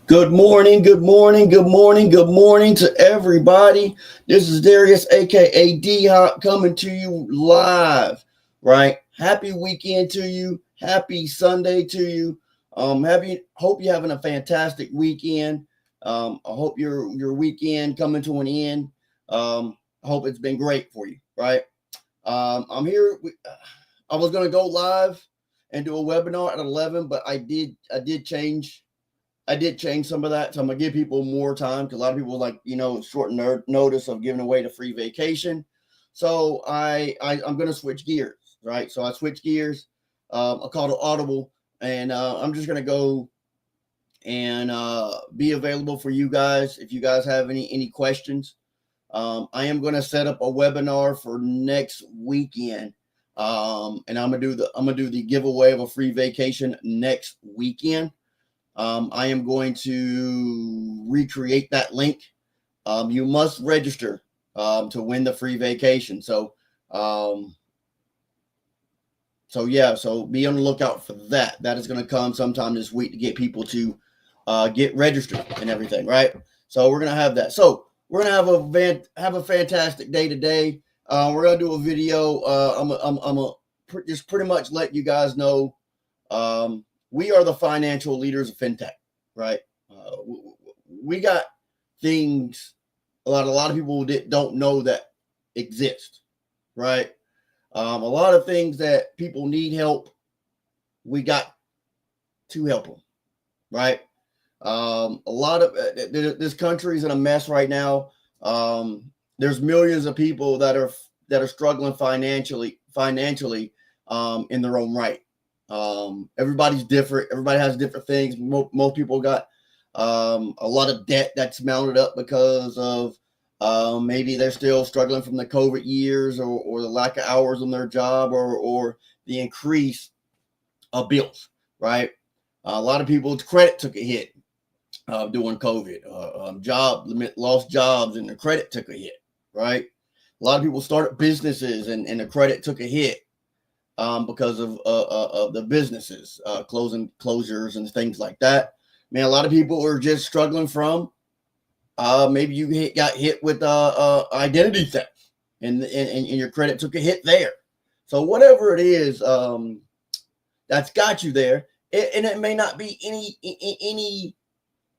Good morning, good morning, good morning, good morning to everybody. This is Darius, aka D Hop, coming to you live. Right? Happy weekend to you. Happy Sunday to you. Hope you're having a fantastic weekend. I hope your weekend coming to an end. I hope it's been great for you. Right? I'm here. I was gonna go live and do a webinar at 11, but I did change some of that. So I'm gonna give people more time because a lot of people like short notice of giving away the free vacation. So I'm gonna switch gears, right? So I switch gears. I called it audible, and I'm just gonna go and be available for you guys if you guys have any questions. I am gonna set up a webinar for next weekend. And I'm gonna do the giveaway of a free vacation next weekend. I am going to recreate that link. You must register to win the free vacation. Um, so be on the lookout for that. That is going to come sometime this week to get people to get registered and everything, right? So we're going to have that. So we're going to have a fantastic day today. We're going to do a video. I'm just pretty much let you guys know. We are the financial leaders of fintech, right? We got things a lot of people don't know that exist, right? A lot of things that people need help, we got to help them, right? A lot of this country is in a mess right now. There's millions of people that are struggling financially in their own right. Everybody's different. Everybody has different things. Most people got a lot of debt that's mounted up because of maybe they're still struggling from the COVID years or the lack of hours on their job or the increase of bills, right? A lot of people's credit took a hit during COVID. Lost jobs and the credit took a hit, right? A lot of people started businesses and the credit took a hit because of the businesses closures and things like that. Man, a lot of people are just struggling from maybe you got hit with identity theft and your credit took a hit there. So whatever it is that's got you there, and it may not be any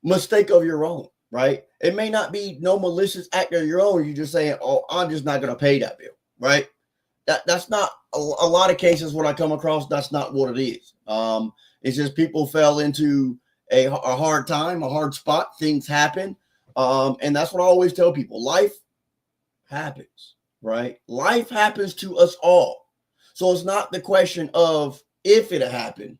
mistake of your own, right? It may not be no malicious act of your own. You're just saying, "Oh, I'm just not going to pay that bill," right? That's not a lot of cases what I come across. That's not what it is. It's just people fell into a hard time, a hard spot. Things happen, and that's what I always tell people: life happens, right? Life happens to us all. So it's not the question of if it happened.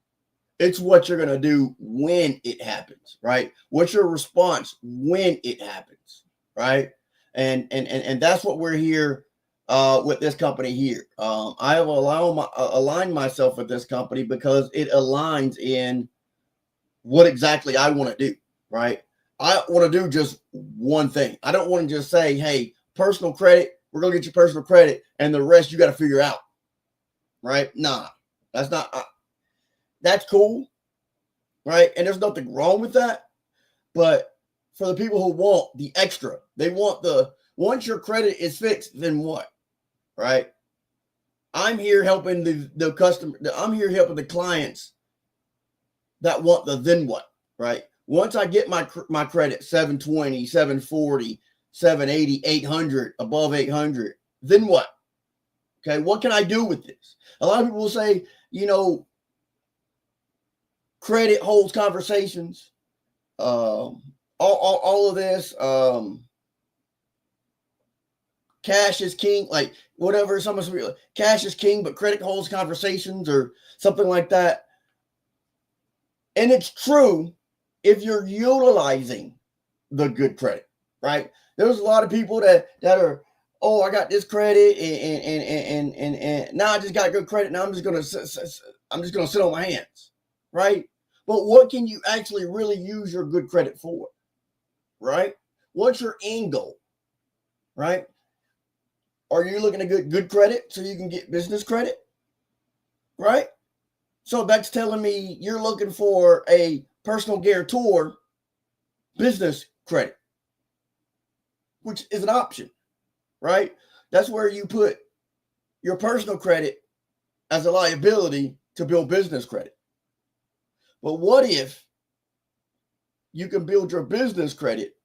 It's what you're gonna do when it happens, right? What's your response when it happens, right? And that's what we're here with this company here. I have aligned myself with this company because it aligns in what exactly I want to do, right? I want to do just one thing. I don't want to just say, hey, personal credit, we're going to get you personal credit, and the rest you got to figure out, right? Nah, that's not, that's cool, right? And there's nothing wrong with that. But for the people who want the extra, they want once your credit is fixed, then what? Right? I'm here helping the customer. I'm here helping the clients that want the then what, right? Once I get my credit 720, 740, 780, 800, above 800, then what? Okay, what can I do with this? A lot of people will say, credit holds conversations. All of this. Cash is king, like whatever. Cash is king, but credit holds conversations or something like that. And it's true if you're utilizing the good credit, right? There's a lot of people that are, oh, I got this credit and now I just got good credit. Now I'm just gonna sit on my hands, right? But what can you actually really use your good credit for, right? What's your end goal, right? Are you looking to get good credit so you can get business credit, right? So that's telling me you're looking for a personal guarantor business credit, which is an option, right? That's where you put your personal credit as a liability to build business credit. But what if you can build your business credit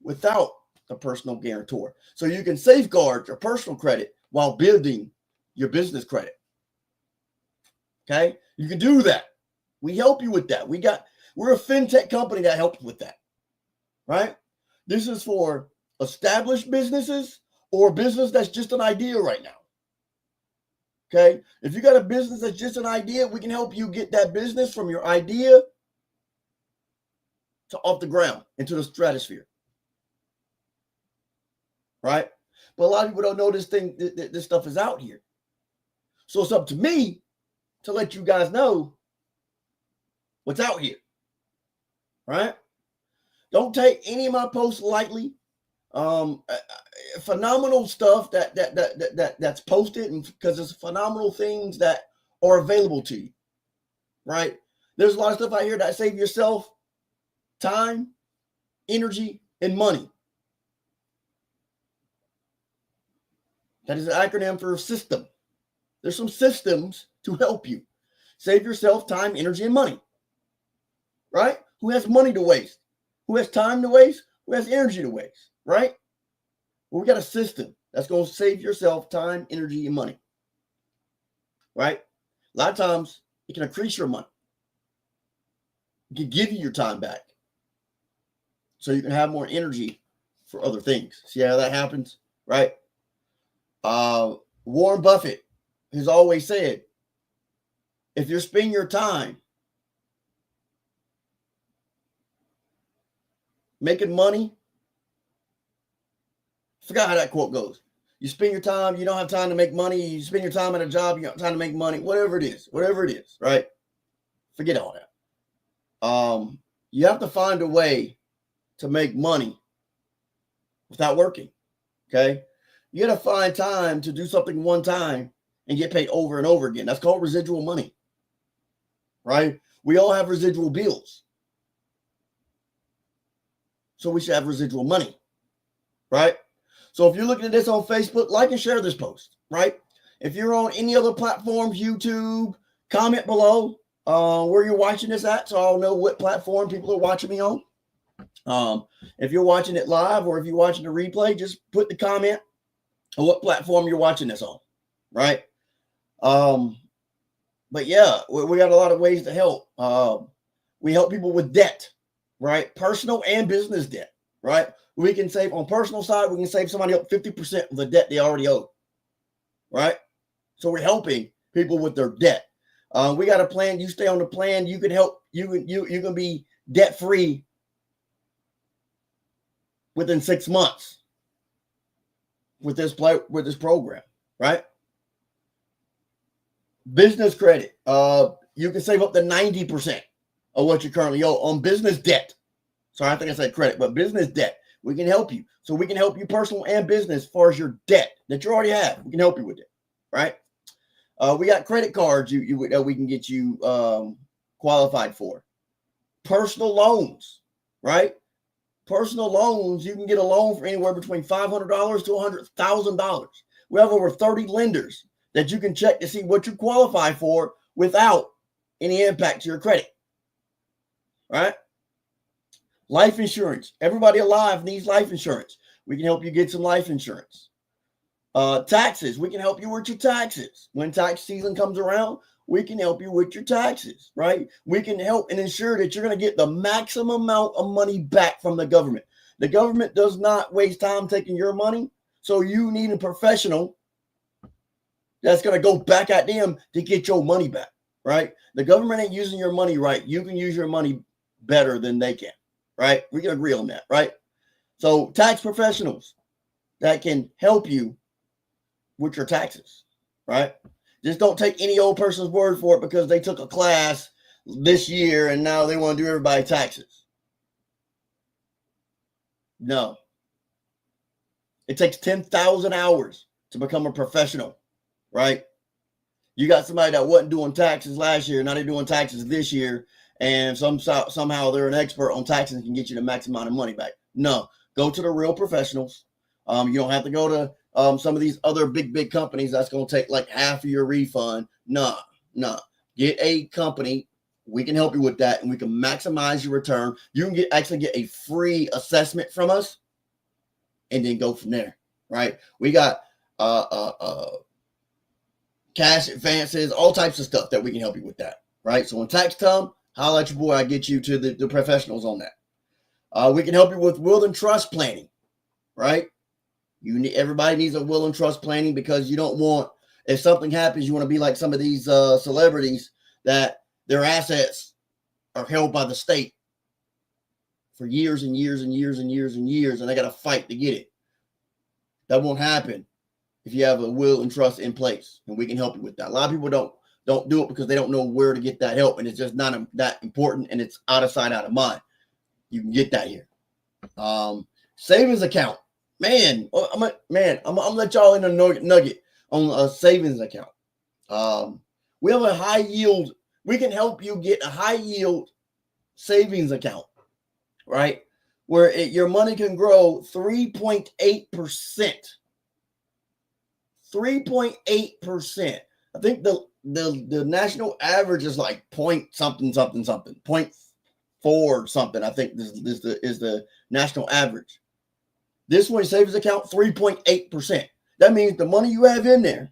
without a personal guarantor? So you can safeguard your personal credit while building your business credit. Okay? You can do that. We help you with that. We're a fintech company that helps with that. Right? This is for established businesses or a business that's just an idea right now. Okay? If you got a business that's just an idea, we can help you get that business from your idea to off the ground into the stratosphere. Right? But a lot of people don't know this stuff is out here. So it's up to me to let you guys know what's out here. Right? Don't take any of my posts lightly. Phenomenal stuff that's posted, and because there's phenomenal things that are available to you, right? There's a lot of stuff out here that save yourself time, energy, and money. That is an acronym for system. There's some systems to help you save yourself time, energy, and money, right? Who has money to waste? Who has time to waste? Who has energy to waste, right? Well, we got a system that's going to save yourself time, energy, and money, right? A lot of times, it can increase your money. It can give you your time back so you can have more energy for other things. See how that happens, right? Warren Buffett has always said, if you're spending your time making money, forgot how that quote goes. You spend your time, you don't have time to make money. You spend your time at a job, you don't have time to make money. Whatever it is, right? Forget all that. You have to find a way to make money without working, okay? You got to find time to do something one time and get paid over and over again. That's called residual money, right? We all have residual bills. So we should have residual money, right? So if you're looking at this on Facebook, like and share this post, right? If you're on any other platforms, YouTube, comment below where you're watching this at, so I'll know what platform people are watching me on. If you're watching it live or if you're watching the replay, just put the comment on what platform you're watching this on, right? But yeah, we got a lot of ways to help. We help people with debt, right? Personal and business debt, right? We can save on personal side, we can save somebody up 50% of the debt they already owe, right? So we're helping people with their debt. We got a plan. You stay on the plan. You can help. You can be debt free within 6 months with this program, right? Business credit. You can save up to 90% of what you currently owe on business debt. Sorry, I think I said credit, but business debt. We can help you. So we can help you personal and business as far as your debt that you already have. We can help you with it, right? We got credit cards we can get you qualified for. Personal loans, right? Personal loans, you can get a loan for anywhere between $500 to $100,000. We have over 30 lenders that you can check to see what you qualify for without any impact to your credit, right? Life insurance. Everybody alive needs life insurance. We can help you get some life insurance. Taxes. We can help you with your taxes. When tax season comes around, we can help you with your taxes, right? We can help and ensure that you're going to get the maximum amount of money back from the government. The government does not waste time taking your money, so you need a professional that's going to go back at them to get your money back, right? The government ain't using your money right. You can use your money better than they can, right? We can agree on that, right? So tax professionals that can help you with your taxes, right? Just don't take any old person's word for it because they took a class this year and now they want to do everybody's taxes. No. It takes 10,000 hours to become a professional, right? You got somebody that wasn't doing taxes last year, now they're doing taxes this year, and somehow they're an expert on taxes and can get you the max amount of money back. No, go to the real professionals. You don't have to go to some of these other big companies that's going to take like half of your refund. Nah. Get a company. We can help you with that, and we can maximize your return. You can actually get a free assessment from us, and then go from there. Right? We got cash advances, all types of stuff that we can help you with that. Right? So when tax time, holla at your boy. I get you to the professionals on that. We can help you with will and trust planning. Right? Everybody needs a will and trust planning, because you don't want, if something happens, you want to be like some of these celebrities that their assets are held by the state for years and years and years and years and years, and they got to fight to get it. That won't happen if you have a will and trust in place, and we can help you with that. A lot of people don't do it because they don't know where to get that help, and it's just not that important, and it's out of sight, out of mind. You can get that here. Savings account. Man, I'm gonna let y'all in a nugget on a savings account. We have a high yield. We can help you get a high yield savings account, right? Where your money can grow 3.8%. 3.8%. I think the national average is like point something, 0.4 something. I think this is the national average. This one, savings account, 3.8%. That means the money you have in there,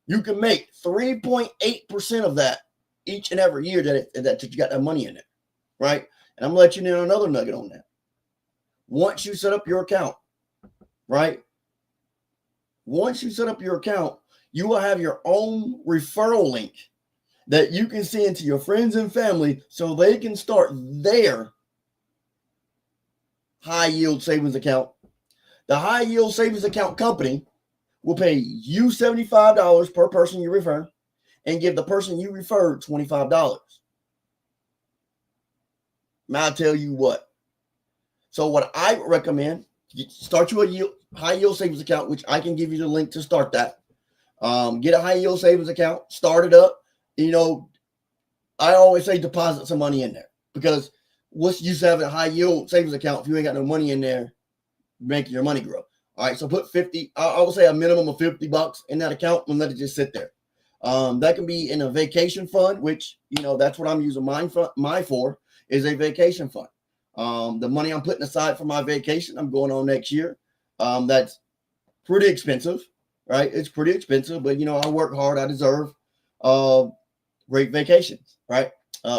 you can make 3.8% of that each and every year that you got that money in it, right? And I'm going to let you know another nugget on that. Once you set up your account, right? Once you set up your account, you will have your own referral link that you can send to your friends and family so they can start their high yield savings account. The high yield savings account company will pay you $75 per person you refer and give the person you referred $25. Now I'll tell you what. So what I recommend, start you a high yield savings account, which I can give you the link to start that. Get a high yield savings account, start it up. You know, I always say deposit some money in there, because what's use having a high yield savings account if you ain't got no money in there making your money grow? All right, so put 50, I would say a minimum of $50 in that account and let it just sit there. That can be in a vacation fund, which, you know, that's what I'm using mine for, is a vacation fund. The money I'm putting aside for my vacation I'm going on next year, that's pretty expensive, right? It's pretty expensive, but, you know, I work hard. I deserve great vacations, right?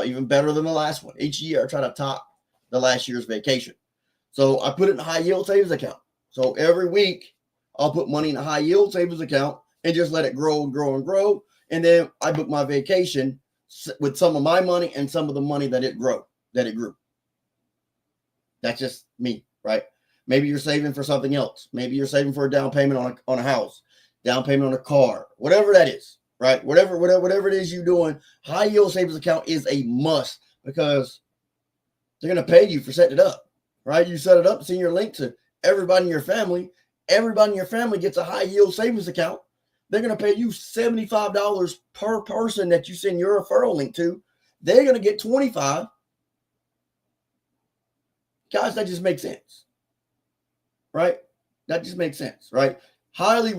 Even better than the last one. Each year I try to top the last year's vacation. So I put it in a high yield savings account. So every week I'll put money in a high yield savings account and just let it grow and grow and grow. And then I book my vacation with some of my money and some of the money that it grew. That's just me, right? Maybe you're saving for something else. Maybe you're saving for a down payment on a house, down payment on a car, whatever that is, right? Whatever it is you're doing, high yield savings account is a must, because they're going to pay you for setting it up, right? You set it up, send your link to everybody in your family. Everybody in your family gets a high yield savings account. They're going to pay you $75 per person that you send your referral link to. They're going to get $25. Guys, that just makes sense, right? That just makes sense, right? And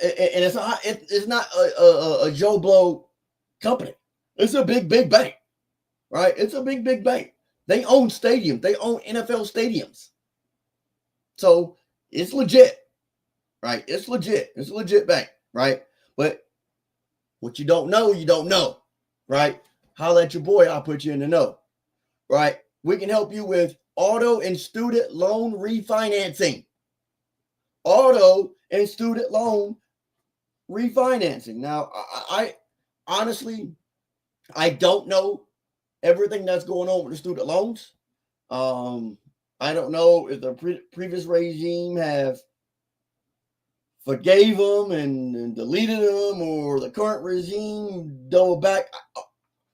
it's not a Joe Blow company. It's a big bank, right? It's a big bank. They own stadiums. They own NFL stadiums. So it's legit, right? It's legit. It's a legit bank, right? But what you don't know, right? Holla at your boy. I'll put you in the know, right? We can help you with auto and student loan refinancing. Auto and student loan refinancing. Now, I honestly, I don't know everything that's going on with the student loans. I don't know if the previous regime have forgave them and deleted them, or the current regime doubled back.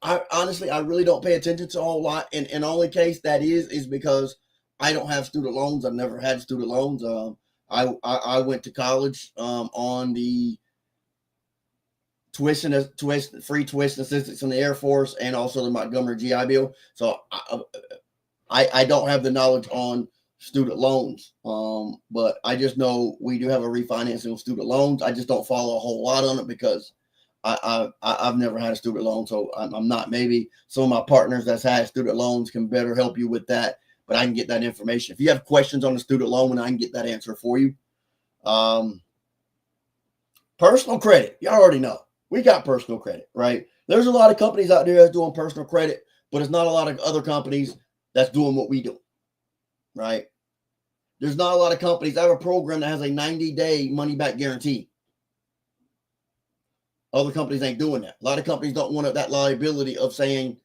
I honestly, I really don't pay attention to a whole lot. And the only case that is because I don't have student loans. I've never had student loans. I went to college on the free tuition assistance in the Air Force and also the Montgomery GI Bill. So I don't have the knowledge on student loans, but I just know we do have a refinancing of student loans. I just don't follow a whole lot on it because I've never had a student loan, so I'm not. Maybe some of my partners that's had student loans can better help you with that, but I can get that information. If you have questions on the student loan, I can get that answer for you. Personal credit, you already know. We got personal credit, right? There's a lot of companies out there that's doing personal credit, but it's not a lot of other companies that's doing what we do, right? There's not a lot of companies. I have a program that has a 90-day money-back guarantee. Other companies ain't doing that. A lot of companies don't want that liability of saying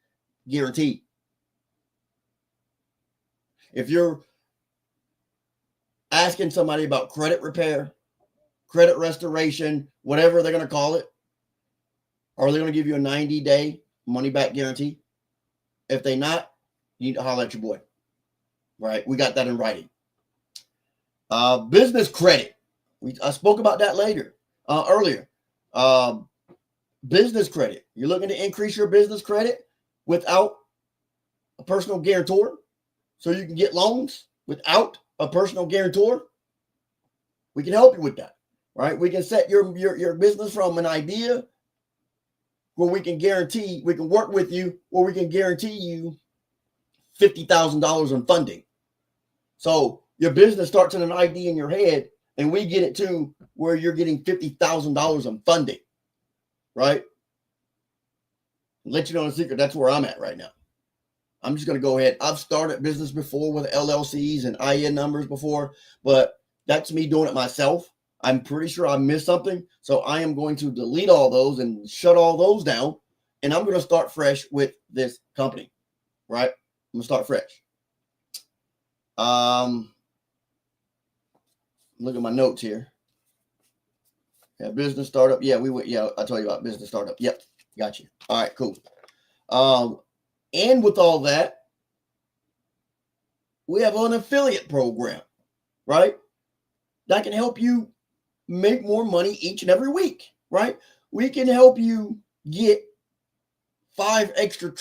guarantee. If you're asking somebody about credit repair, credit restoration, whatever they're going to call it, are they going to give you a 90-day money-back guarantee? If they not, you need to holler at your boy, right? We got that in writing. Business credit. I spoke about that earlier. Business credit. You're looking to increase your business credit without a personal guarantor, so you can get loans without a personal guarantor. We can help you with that, right? We can set your business from an idea where we can work with you, where we can guarantee you $50,000 in funding. So your business starts in an idea in your head, and we get it to where you're getting $50,000 in funding, right? Let you know the secret. That's where I'm at right now. I'm just going to go ahead. I've started business before with LLCs and IN numbers before, but that's me doing it myself. I'm pretty sure I missed something. So I am going to delete all those and shut all those down. And I'm going to start fresh with this company, right? I'm going to start fresh. Look at my notes here. Yeah, business startup. Yeah, I told you about business startup. Yep, got you. All right, cool. And with all that, we have an affiliate program, right? That can help you make more money each and every week, right? We can help you get 5 extra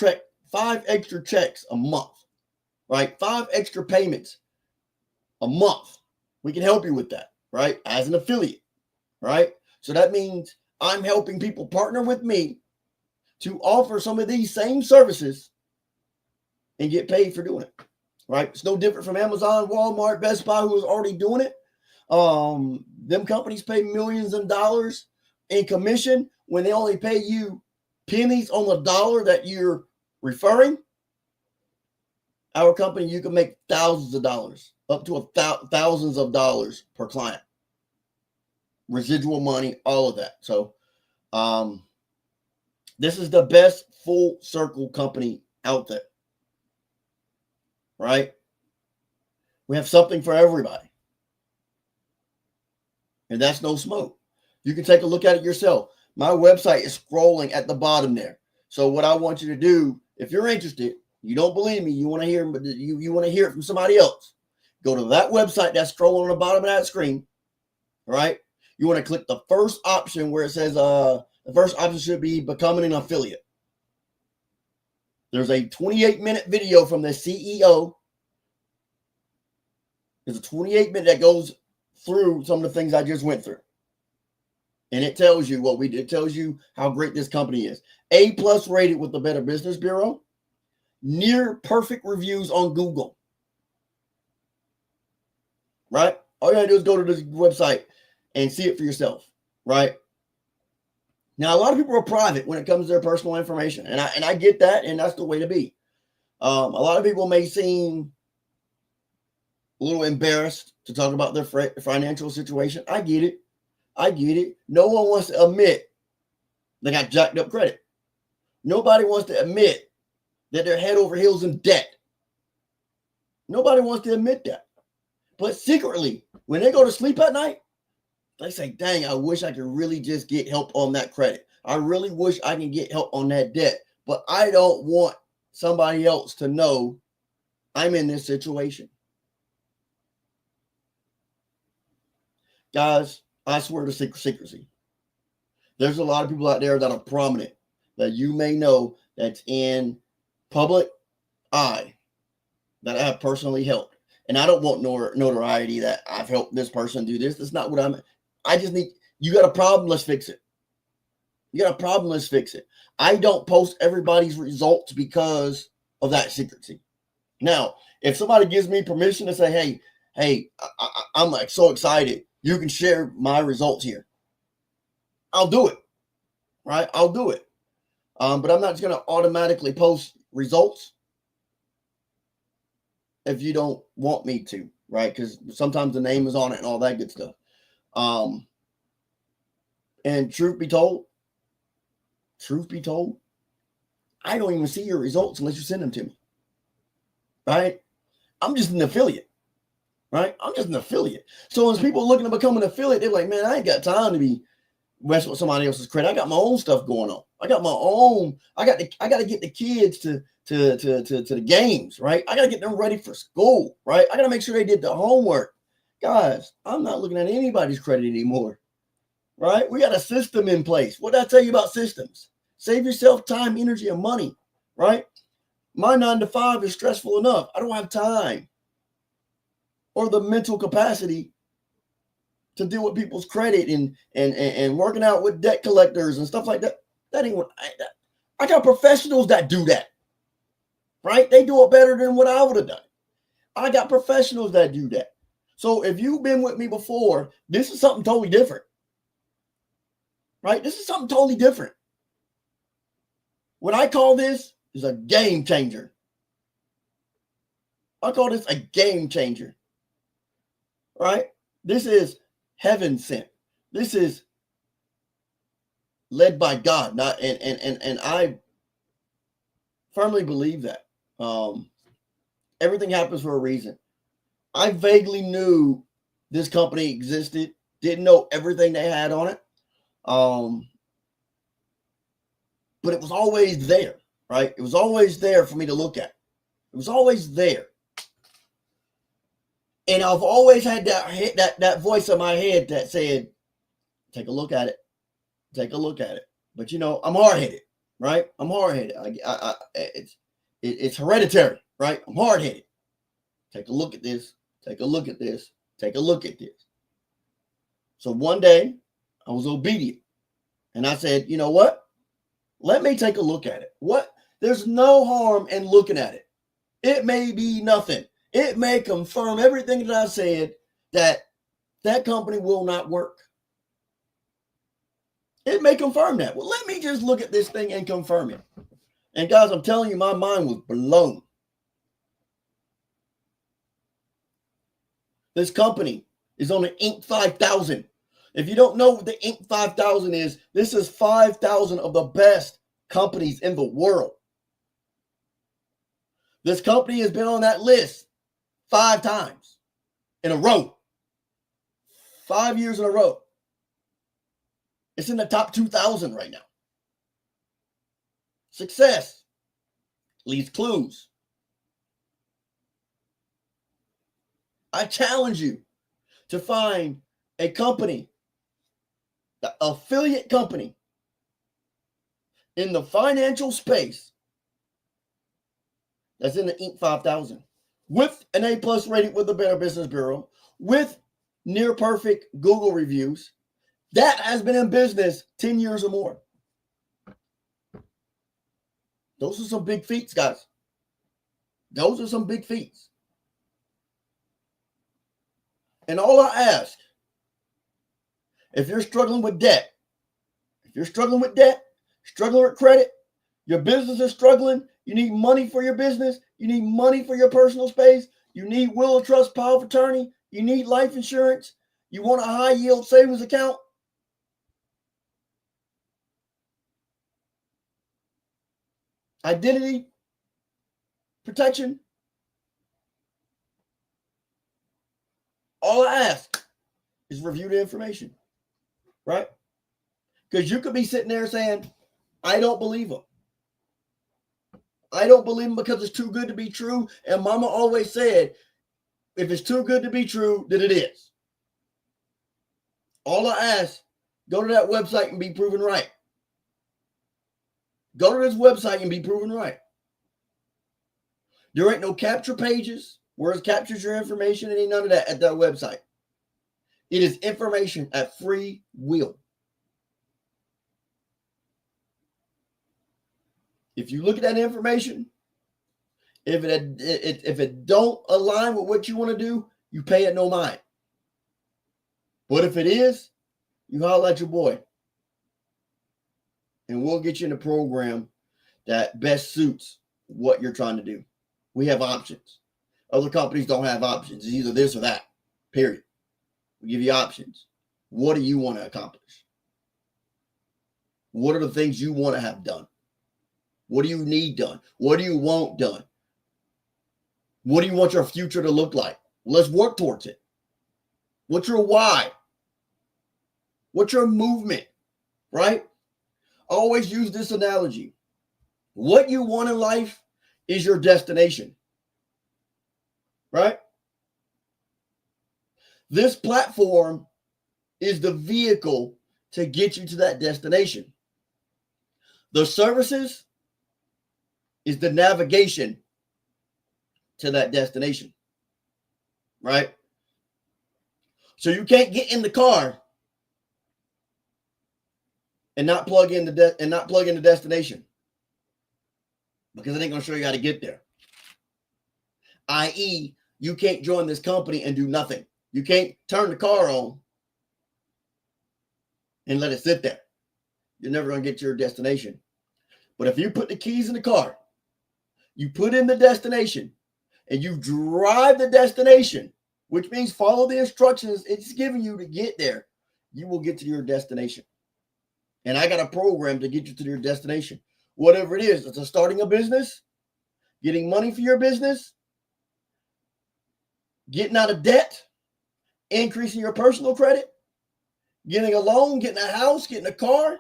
checks a month, right? 5 extra payments a month. We can help you with that, right? As an affiliate, right? So that means I'm helping people partner with me to offer some of these same services and get paid for doing it, right? It's no different from Amazon, Walmart, Best Buy, who is already doing it. Them companies pay millions of dollars in commission when they only pay you pennies on the dollar that you're referring. Our company, you can make thousands of dollars, up to thousands of dollars per client. Residual money, all of that. So this is the best full circle company out there, right? We have something for everybody. And that's no smoke. You can take a look at it yourself. My website is scrolling at the bottom there. So what I want you to do, if you're interested, you don't believe me, you want to hear, but you want to hear it from somebody else, go to that website that's scrolling on the bottom of that screen, right? You want to click the first option where it says, the first option should be becoming an affiliate. There's a 28-minute video from the CEO. There's a 28-minute that goes through some of the things I just went through. And it tells you what we did. It tells you how great this company is. A+ rated with the Better Business Bureau. Near perfect reviews on Google. Right? All you gotta do is go to this website and see it for yourself. Right? Now, a lot of people are private when it comes to their personal information. And I get that, and that's the way to be. A lot of people may seem a little embarrassed to talk about their financial situation. I get it. No one wants to admit they got jacked up credit. Nobody wants to admit that they're head over heels in debt. Nobody wants to admit that. But secretly, when they go to sleep at night, they say, dang, I wish I could really just get help on that credit. I really wish I can get help on that debt. But I don't want somebody else to know I'm in this situation. Guys, I swear to secrecy. There's a lot of people out there that are prominent that you may know that's in public eye that I have personally helped. And I don't want notoriety that I've helped this person do this. That's not what I just need, you got a problem, let's fix it. You got a problem, let's fix it. I don't post everybody's results because of that secrecy. Now, if somebody gives me permission to say, hey, I'm like so excited, you can share my results here, I'll do it, right? I'll do it. But I'm not just going to automatically post results if you don't want me to, right? Because sometimes the name is on it and all that good stuff. And truth be told, I don't even see your results unless you send them to me, right? I'm just an affiliate, right? I'm just an affiliate. So as people looking to become an affiliate, they're like, man, I ain't got time to be messing with somebody else's credit. I got my own stuff going on. I got to get the kids to the games, right? I got to get them ready for school, right? I got to make sure they did the homework. Guys, I'm not looking at anybody's credit anymore, right? We got a system in place. What did I tell you about systems? Save yourself time, energy, and money, right? My 9 to 5 is stressful enough. I don't have time or the mental capacity to deal with people's credit and working out with debt collectors and stuff like that. That ain't what I got professionals that do that, right? They do it better than what I would have done. I got professionals that do that. So if you've been with me before, this is something totally different, right? This is something totally different. What I call this is a game changer. I call this a game changer, right? This is heaven sent. This is led by God, not and I firmly believe that. Everything happens for a reason. I vaguely knew this company existed, didn't know everything they had on it. But it was always there, right? It was always there for me to look at. It was always there. And I've always had that voice in my head that said, take a look at it. Take a look at it. But, I'm hard-headed, right? I'm hard-headed. It's hereditary, right? I'm hard-headed. Take a look at this. Take a look at this. Take a look at this. So one day, I was obedient. And I said, you know what? Let me take a look at it. There's no harm in looking at it. It may be nothing. It may confirm everything that I said, that company will not work. It may confirm that. Well, let me just look at this thing and confirm it. And guys, I'm telling you, my mind was blown. This company is on the Inc. 5000. If you don't know what the Inc. 5000 is, this is 5,000 of the best companies in the world. This company has been on that list 5 times in a row. 5 years in a row. It's in the top 2,000 right now. Success leaves clues. I challenge you to find a company, the affiliate company in the financial space that's in the Inc. 5000 with an A+ rating with the Better Business Bureau, with near perfect Google reviews, that has been in business 10 years or more. Those are some big feats, guys. Those are some big feats. And all I ask, if you're struggling with debt, struggling with credit, your business is struggling, you need money for your business, you need money for your personal space, you need will of trust, power of attorney, you need life insurance, you want a high yield savings account, identity protection, all I ask is review the information, right? Because you could be sitting there saying, I don't believe them. I don't believe them because it's too good to be true. And mama always said, if it's too good to be true, then it is. All I ask, Go to that website and be proven right. Go to this website and be proven right. There ain't no capture pages where it captures your information. It ain't none of that at that website. It is information at free will. If you look at that information, if it don't align with what you want to do, you pay it no mind. But if it is, you holler at your boy. And we'll get you in a program that best suits what you're trying to do. We have options. Other companies don't have options. It's either this or that, period. We give you options. What do you want to accomplish? What are the things you want to have done? What do you need done? What do you want done? What do you want your future to look like? Let's work towards it. What's your why? What's your movement, right? I always use this analogy. What you want in life is your destination, right? This platform is the vehicle to get you to that destination. The services is the navigation to that destination, right? So you can't get in the car and not plug in the destination, because it ain't gonna show you how to get there. I.e., you can't join this company and do nothing. You can't turn the car on and let it sit there. You're never gonna get to your destination. But if you put the keys in the car, you put in the destination, and you drive the destination, which means follow the instructions it's giving you to get there, you will get to your destination. And I got a program to get you to your destination. Whatever it is, it's starting a business, getting money for your business, getting out of debt, increasing your personal credit, getting a loan, getting a house, getting a car,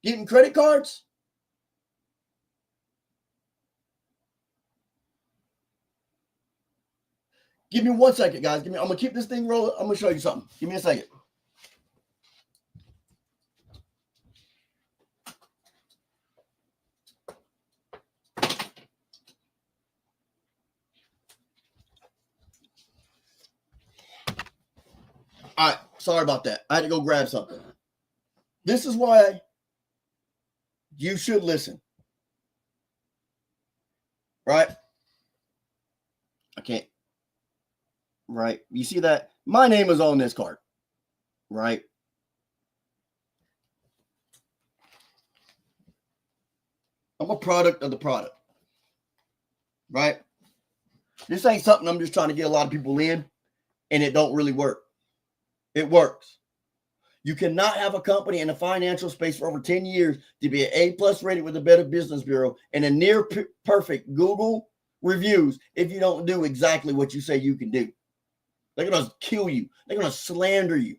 getting credit cards. Give me 1 second, guys. I'm going to keep this thing rolling. I'm going to show you something. Give me a second. All right. Sorry about that. I had to go grab something. This is why you should listen. Right? I can't. Right? You see that? My name is on this card. Right? I'm a product of the product. Right? This ain't something I'm just trying to get a lot of people in, and it don't really work. It works. You cannot have a company in the financial space for over 10 years to be an A+ rated with the Better Business Bureau and a near perfect Google reviews if you don't do exactly what you say you can do. They're going to kill you. They're going to slander you.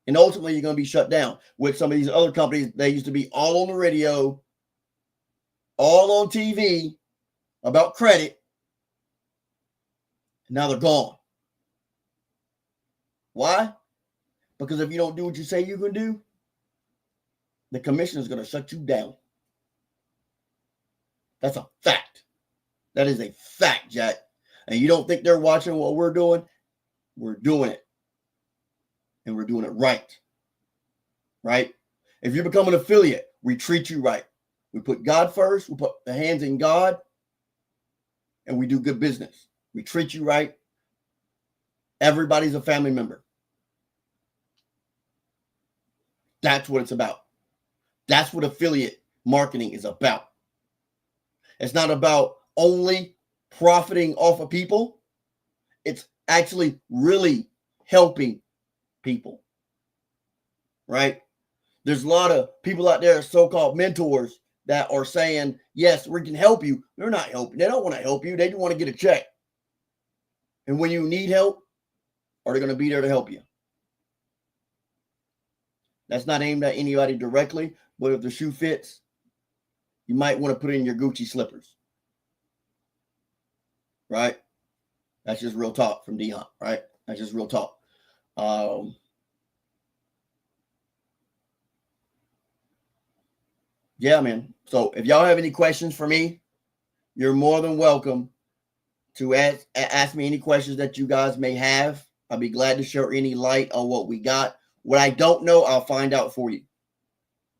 And ultimately, you're going to be shut down. With some of these other companies, they used to be all on the radio, all on TV about credit. Now they're gone. Why? Because if you don't do what you say you can do, the commission is going to shut you down. That's a fact. That is a fact, Jack. And you don't think they're watching what we're doing? We're doing it. And we're doing it right. Right? If you become an affiliate, we treat you right. We put God first. We put the hands in God. And we do good business. We treat you right. Everybody's a family member. That's what it's about. That's what affiliate marketing is about. It's not about only profiting off of people. It's actually really helping people. Right? There's a lot of people out there, so-called mentors, that are saying, yes, we can help you. They're not helping. They don't want to help you. They just want to get a check. And when you need help, are they going to be there to help you? That's not aimed at anybody directly, but if the shoe fits, you might want to put in your Gucci slippers. Right? That's just real talk from Dion, right? That's just real talk. yeah, man. So if y'all have any questions for me, you're more than welcome to ask me any questions that you guys may have. I'll be glad to share any light on what we got. What I don't know, I'll find out for you.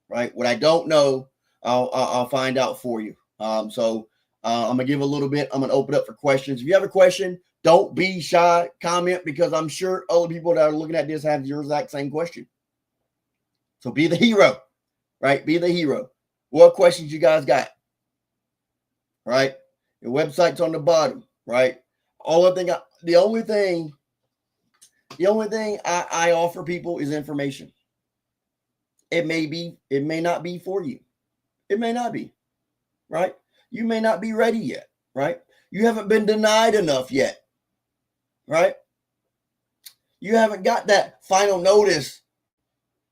Right? What I don't know, I'll find out for you. So I'm gonna give a little bit. I'm gonna open up for questions. If you have a question, don't be shy. Comment, because I'm sure other people that are looking at this have your exact same question. So be the hero, right? Be the hero. What questions you guys got? Right? Your website's on the bottom, right? The only thing I offer people is information. It may not be for you. It may not be, right? You may not be ready yet, right? You haven't been denied enough yet, right? You haven't got that final notice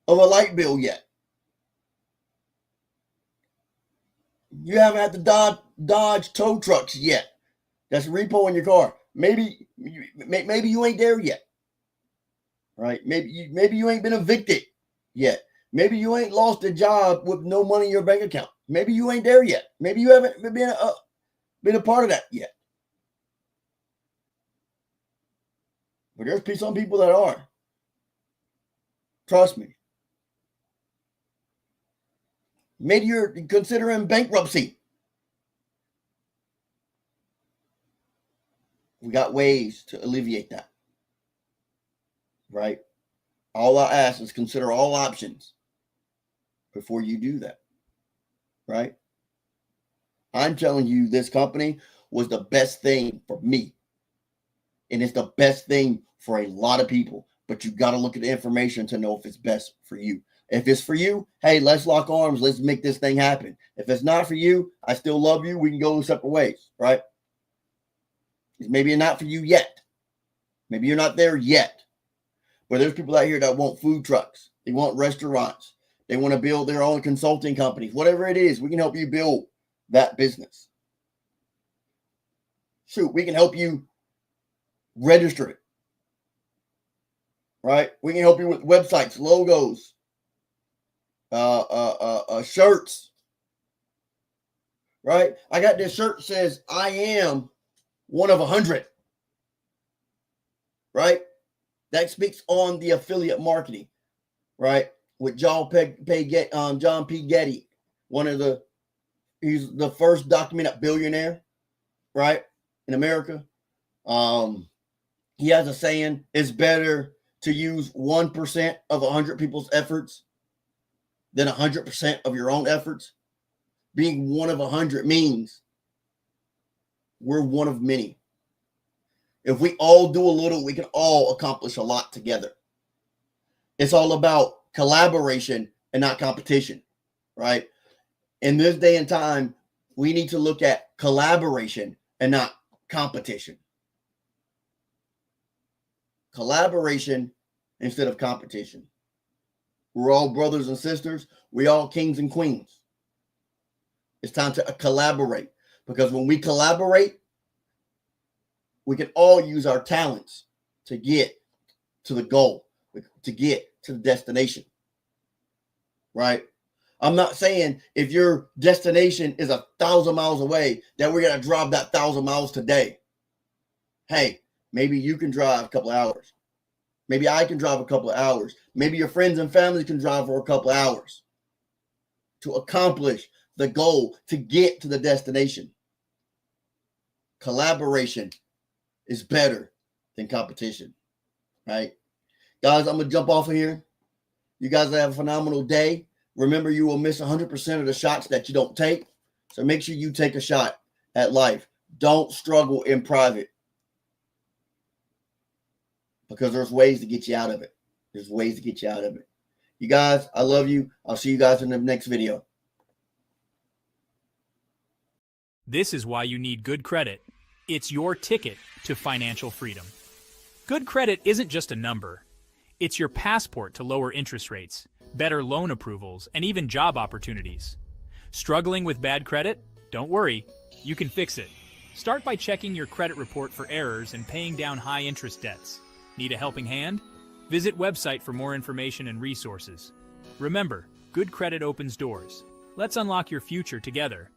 of a light bill yet. You haven't had to dodge tow trucks yet. That's repo in your car. Maybe you ain't there yet, right? Maybe you ain't been evicted yet. Maybe you ain't lost a job with no money in your bank account. Maybe you ain't there yet. Maybe you haven't been a part of that yet. But there's some people that are. Trust me. Maybe you're considering bankruptcy. We got ways to alleviate that. Right? All I ask is consider all options before you do that. Right? I'm telling you, this company was the best thing for me. And it's the best thing for a lot of people. But you got to look at the information to know if it's best for you. If it's for you, hey, let's lock arms. Let's make this thing happen. If it's not for you, I still love you. We can go separate ways, right? Maybe it's not for you yet. Maybe you're not there yet. But there's people out here that want food trucks. They want restaurants. They want to build their own consulting companies. Whatever it is, we can help you build that business. Shoot, we can help you register it. Right? We can help you with websites, logos, shirts. Right? I got this shirt that says, I am one of 100. Right? That speaks on the affiliate marketing. Right? With John P. Getty, he's the first documented billionaire, right, in America. He has a saying: it's better to use 1% of 100 people's efforts than 100% of your own efforts. Being one of 100 means we're one of many. If we all do a little, we can all accomplish a lot together. It's all about collaboration and not competition, right? In this day and time, we need to look at collaboration and not competition. Collaboration instead of competition. We're all brothers and sisters. We all kings and queens. It's time to collaborate, because when we collaborate, we can all use our talents to get to the goal, to get to the destination, right? I'm not saying if your destination is 1,000 miles away that we're going to drive that 1,000 miles today. Hey, maybe you can drive a couple of hours. Maybe I can drive a couple of hours. Maybe your friends and family can drive for a couple of hours to accomplish the goal, to get to the destination. Collaboration is better than competition, right? Guys, I'm going to jump off of here. You guys have a phenomenal day. Remember, you will miss 100% of the shots that you don't take. So make sure you take a shot at life. Don't struggle in private, because there's ways to get you out of it. There's ways to get you out of it. You guys, I love you. I'll see you guys in the next video. This is why you need good credit. It's your ticket to financial freedom. Good credit isn't just a number. It's your passport to lower interest rates, better loan approvals, and even job opportunities. Struggling with bad credit? Don't worry, you can fix it. Start by checking your credit report for errors and paying down high-interest debts. Need a helping hand? Visit website for more information and resources. Remember, good credit opens doors. Let's unlock your future together.